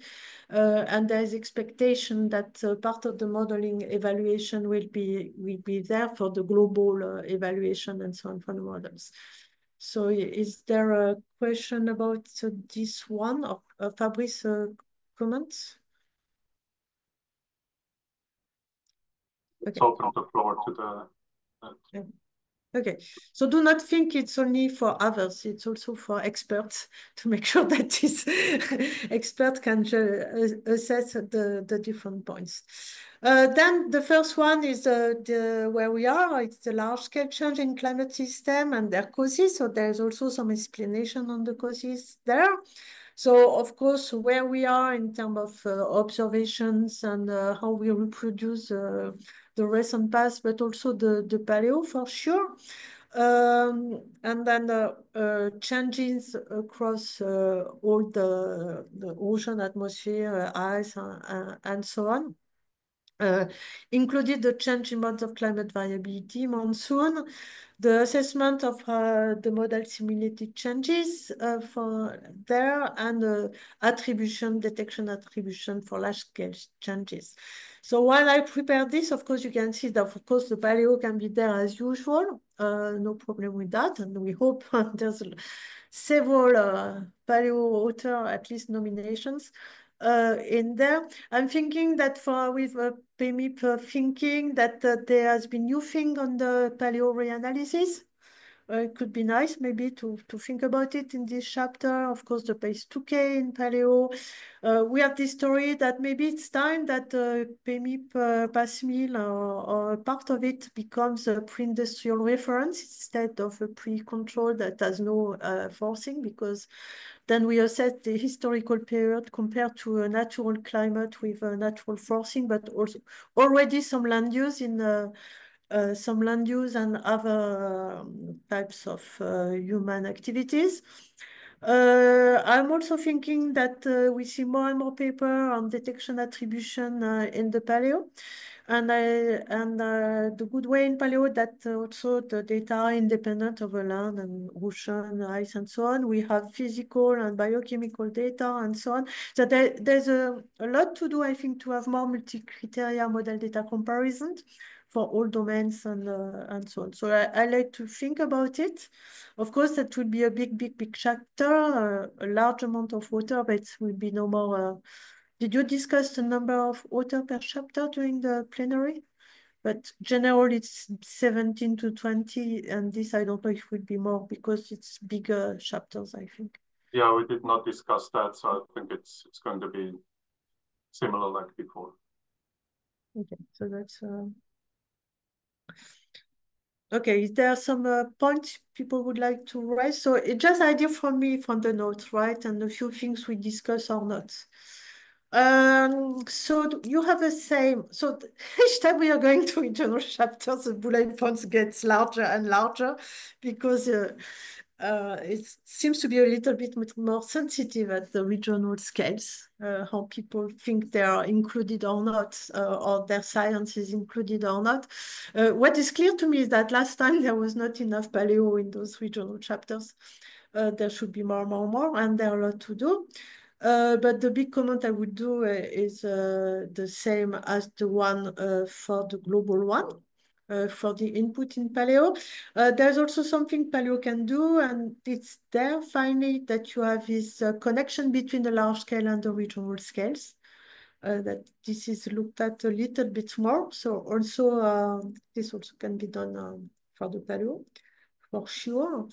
and there is expectation that part of the modeling evaluation will be there for the global evaluation and so on for the models. So is there a question about this one, or Fabrice comments? Okay. Let's open the floor to the... Okay, so do not think it's only for others, it's also for experts to make sure that this expert can assess the different points. Then the first one is where we are, it's the large-scale change in climate system and their causes, so there's also some explanation on the causes there. So, of course, where we are in terms of observations and how we reproduce the recent past, but also the paleo for sure. And then changes across all the ocean, atmosphere, ice, and so on. Included the change in modes of climate variability, monsoon, the assessment of the model simulated changes for there, and detection attribution for large-scale changes. So while I prepared this, of course, you can see that, of course, the paleo can be there as usual. No problem with that. And we hope there's several paleo author, at least nominations in there. I'm thinking that with PMIP thinking that there has been new thing on the paleo reanalysis. It could be nice maybe to think about it in this chapter. Of course, the base 2K in paleo. We have this story that maybe it's time that PMIP Pascale or part of it becomes a pre-industrial reference instead of a pre-control that has no forcing, because then we assess the historical period compared to a natural climate with a natural forcing, but also already some land use in some land use and other types of human activities. I'm also thinking that we see more and more paper on detection attribution in the paleo. And the good way in paleo that also the data are independent of the land and ocean, ice, and so on. We have physical and biochemical data and so on. So there's a lot to do, I think, to have more multi-criteria model data comparison for all domains and so on. So I like to think about it. Of course, that will be a big chapter, a large amount of water, but it will be no more. Did you discuss the number of author per chapter during the plenary? But generally, it's 17 to 20, and this I don't know if it will be more because it's bigger chapters, I think. Yeah, we did not discuss that, so I think it's going to be similar like before. Okay, so that's okay. Is there some points people would like to raise? So it's just idea from me from the notes, right? And a few things we discuss or not. So you have the same. So each time we are going to regional chapters, the bullet points gets larger and larger because it seems to be a little bit more sensitive at the regional scales, how people think they are included or not, or their science is included or not. What is clear to me is that last time there was not enough paleo in those regional chapters. There should be more, and there are a lot to do. But the big comment I would do is the same as the one for the global one, for the input in paleo. There's also something paleo can do, and it's there finally that you have this connection between the large scale and the regional scales. That this is looked at a little bit more. So also this also can be done for the paleo, for sure.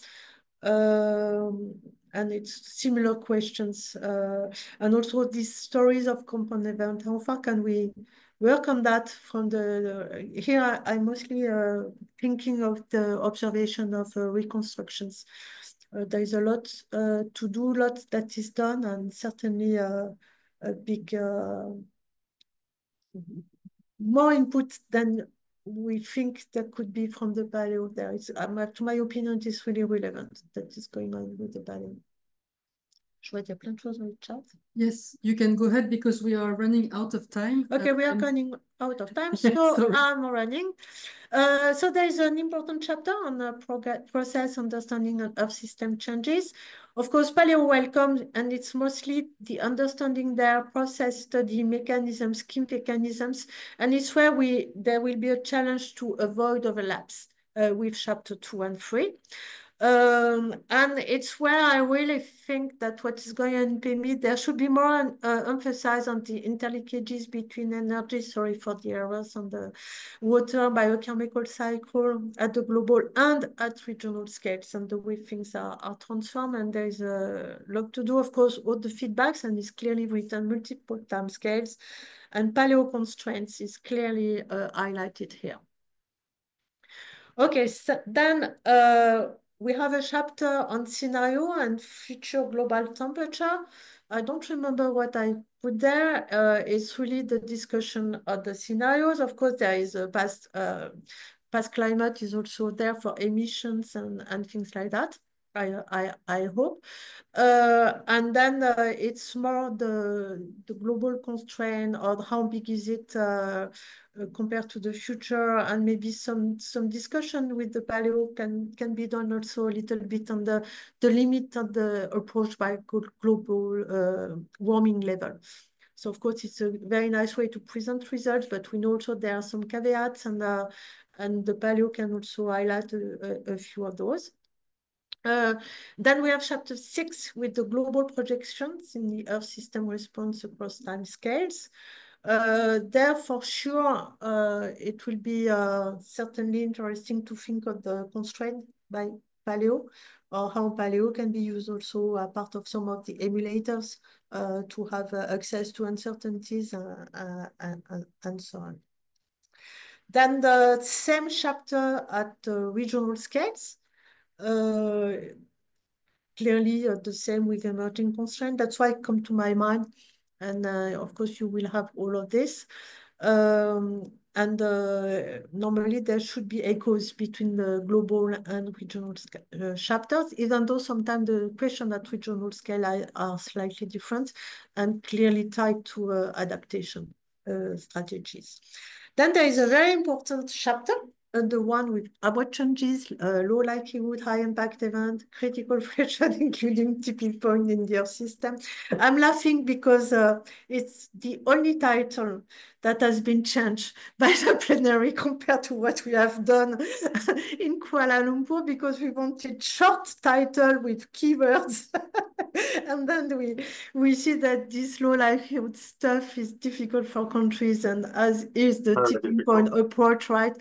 and it's similar questions. And also these stories of compound event, how far can we work on that from here I'm mostly thinking of the observation of reconstructions. There is a lot to do, lot that is done, and certainly a big more input than we think that could be from the paleo. There is, to my opinion, it is really relevant that is going on with the paleo. Je vois, il y a plein de choses dans le chat. Yes, you can go ahead because we are running out of time. Okay, we are running out of time, so I'm running. So there is an important chapter on the process understanding of system changes. Of course, paleo welcome, and it's mostly the understanding their process study mechanisms, scheme mechanisms, and it's where there will be a challenge to avoid overlaps with chapter 2 and 3. And it's where I really think that what is going on in PMIP, there should be more emphasis on the interlinkages between energy, sorry for the errors on the water, biochemical cycle at the global and at regional scales, and the way things are transformed. And there is a lot to do, of course, all the feedbacks, and it's clearly written multiple time scales, and paleo constraints is clearly highlighted here. Okay, so then we have a chapter on scenario and future global temperature. I don't remember what I put there. It's really the discussion of the scenarios. Of course, there is a past climate is also there for emissions and things like that. I hope. And then it's more the global constraint, or how big is it compared to the future, and maybe some discussion with the paleo can be done also a little bit on the limit of the approach by global warming level. So of course it's a very nice way to present results, but we know also there are some caveats, and the paleo can also highlight a few of those. Then we have chapter 6 with the global projections in the Earth system response across time scales. There for sure, it will be certainly interesting to think of the constraint by paleo, or how paleo can be used also a part of some of the emulators to have access to uncertainties and so on. Then the same chapter at regional scales. Clearly the same with emerging constraint. That's why it come to my mind. And of course, you will have all of this. And normally there should be echoes between the global and regional chapters, even though sometimes the question at regional scale are slightly different and clearly tied to adaptation strategies. Then there is a very important chapter, the one with abrupt changes, low likelihood, high impact event, critical pressure, including tipping point in the Earth system. I'm laughing because it's the only title that has been changed by the plenary compared to what we have done in Kuala Lumpur, because we wanted short title with keywords. And then we see that this low likelihood stuff is difficult for countries, and as is the tipping point approach, right?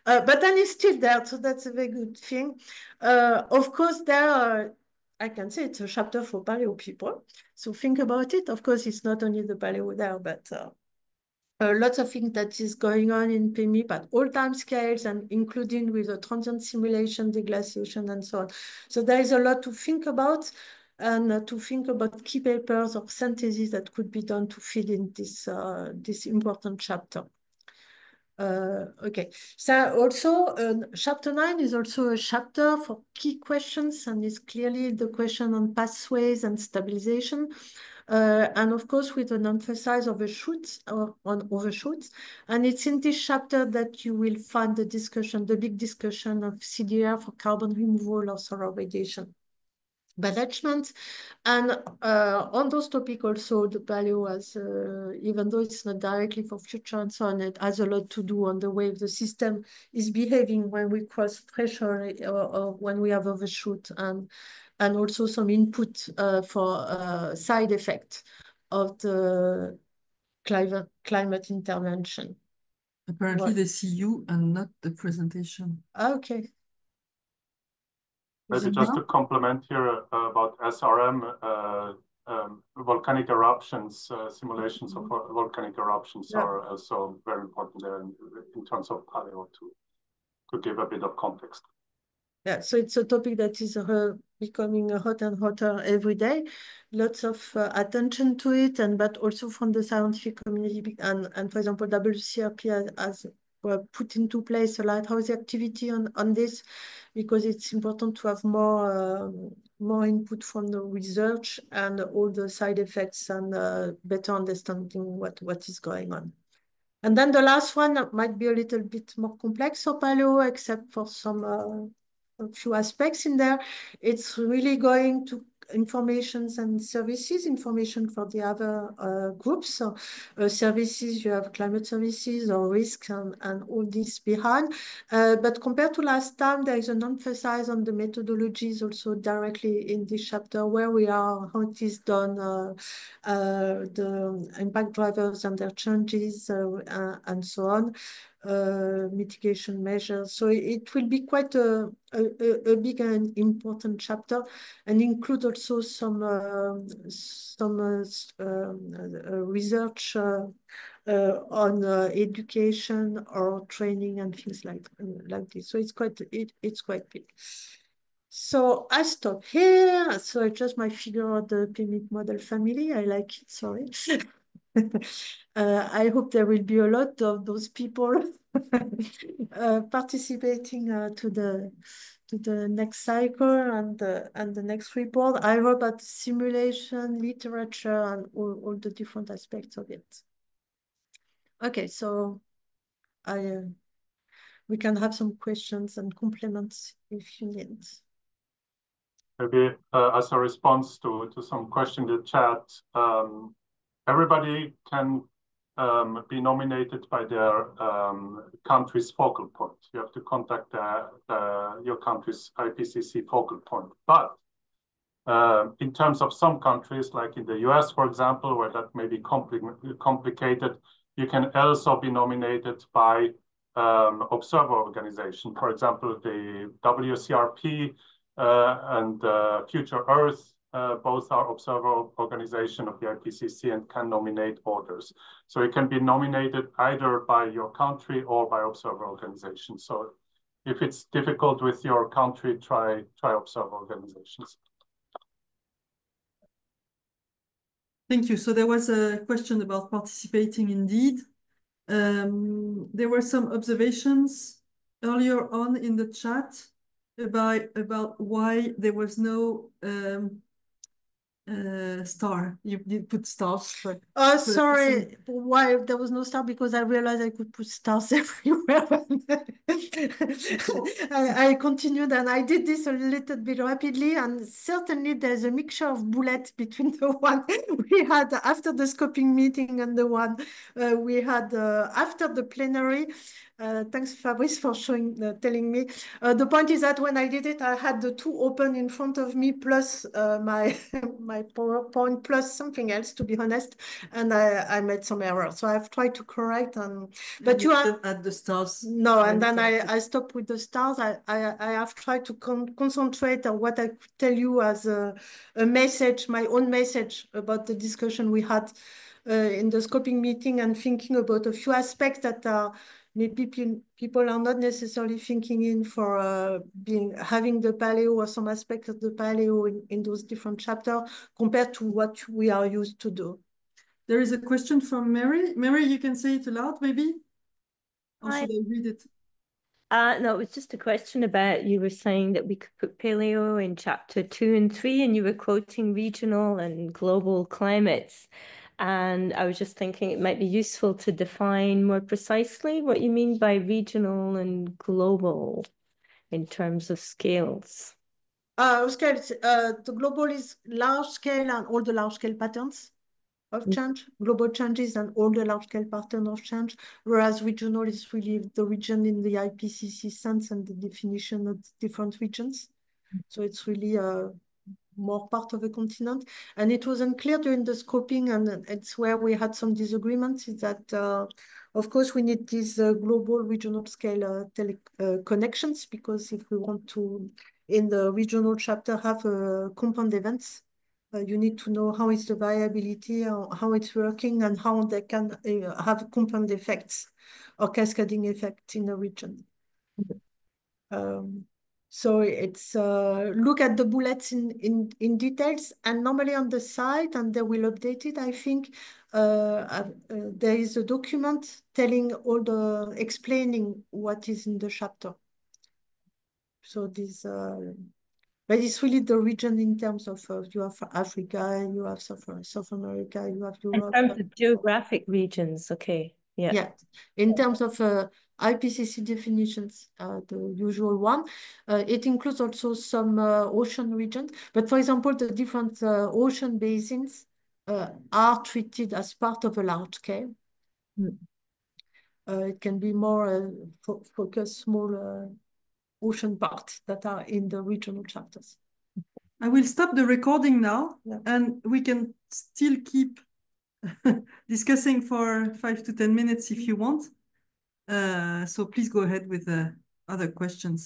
But then it's still there, so that's a very good thing. Of course, there are, I can say it's a chapter for paleo people, so think about it. Of course, it's not only the paleo there, but lots of things that is going on in PMIP at all time scales, and including with the transient simulation, deglaciation, and so on. So there is a lot to think about, and to think about key papers or syntheses that could be done to fill in this important chapter. Okay, so also chapter 9 is also a chapter for key questions, and is clearly the question on pathways and stabilization. And of course, with an emphasis overshoots or on overshoots. And it's in this chapter that you will find the discussion, the big discussion of CDR for carbon removal or solar radiation management. And on those topics also, the paleo has, even though it's not directly for future and so on, it has a lot to do on the way the system is behaving when we cross threshold or when we have overshoot, and also some input for side effect of the climate intervention. Apparently they see you and not the presentation. Okay. Maybe just to complement here about SRM, volcanic eruptions, simulations of volcanic eruptions are also very important there in terms of paleo to give a bit of context. Yeah, so it's a topic that is becoming hotter and hotter every day. Lots of attention to it, but also from the scientific community. And for example, WCRP has put into place a lighthouse activity on this, because it's important to have more input from the research and all the side effects and better understanding what is going on. And then the last one might be a little bit more complex for paleo, except for some a few aspects in there. It's really going to informations and services, information for the other groups. So services, you have climate services or risks and all this behind. But compared to last time, there is an emphasis on the methodologies also directly in this chapter, where we are, how it is done, the impact drivers and their changes and so on. Mitigation measures. So it will be quite a big and important chapter, and include also some research on education or training and things like this. So it's quite big. So I stop here. So it's just my figure of the PMIP model family. I like it. Sorry. I hope there will be a lot of those people participating to the next cycle and the next report. I hope at simulation, literature, and all the different aspects of it. Okay, so we can have some questions and compliments if you need. Maybe as a response to some question in the chat, everybody can be nominated by their country's focal point. You have to contact your country's IPCC focal point. But in terms of some countries, like in the US, for example, where that may be complicated, you can also be nominated by observer organization. For example, the WCRP and Future Earth, both are observer organization of the IPCC and can nominate others. So it can be nominated either by your country or by observer organization. So if it's difficult with your country, try observer organizations. Thank you. So there was a question about participating indeed. There were some observations earlier on in the chat about why there was no star. You put stars. Oh, sorry. Why there was no star? Because I realized I could put stars everywhere. I continued and I did this a little bit rapidly, and certainly there's a mixture of bullets between the one we had after the scoping meeting and the one we had after the plenary. Thanks, Fabrice, for telling me. The point is that when I did it, I had the two open in front of me, plus my PowerPoint, plus something else, to be honest, and I made some errors. So I've tried to correct. But you have at the stars. No, and then I stopped with the stars. I have tried to concentrate on what I could tell you as a message, my own message about the discussion we had in the scoping meeting, and thinking about a few aspects that are maybe people are not necessarily thinking in for having the paleo or some aspects of the paleo in those different chapters compared to what we are used to do. There is a question from Mary. Mary, you can say it aloud, maybe? Or should I read it? No, it was just a question about, you were saying that we could put paleo in chapter 2 and 3, and you were quoting regional and global climates. And I was just thinking it might be useful to define more precisely what you mean by regional and global in terms of scales. Scales. The global is large scale and all the large scale patterns of change, global changes and all the large scale pattern of change, whereas regional is really the region in the IPCC sense and the definition of different regions. So it's really more part of a continent. And it was unclear during the scoping, and it's where we had some disagreements, is that, of course, we need these global regional scale connections, because if we want to in the regional chapter have compound events. You need to know how is the variability, how it's working, and how they can have compound effects or cascading effect in the region. So it's look at the bullets in details, and normally on the site, and they will update it, I think, there is a document telling all the, explaining what is in the chapter. So this, but it's really the region in terms of, you have Africa, you have South America, you have Europe. In terms of geographic regions, okay. Yeah. Yeah, in terms of IPCC definitions, the usual one, it includes also some ocean regions. But for example, the different ocean basins are treated as part of a large scale. It can be more focused, small ocean parts that are in the regional chapters. I will stop the recording now, and we can still keep discussing for 5 to 10 minutes if you want. So please go ahead with other questions.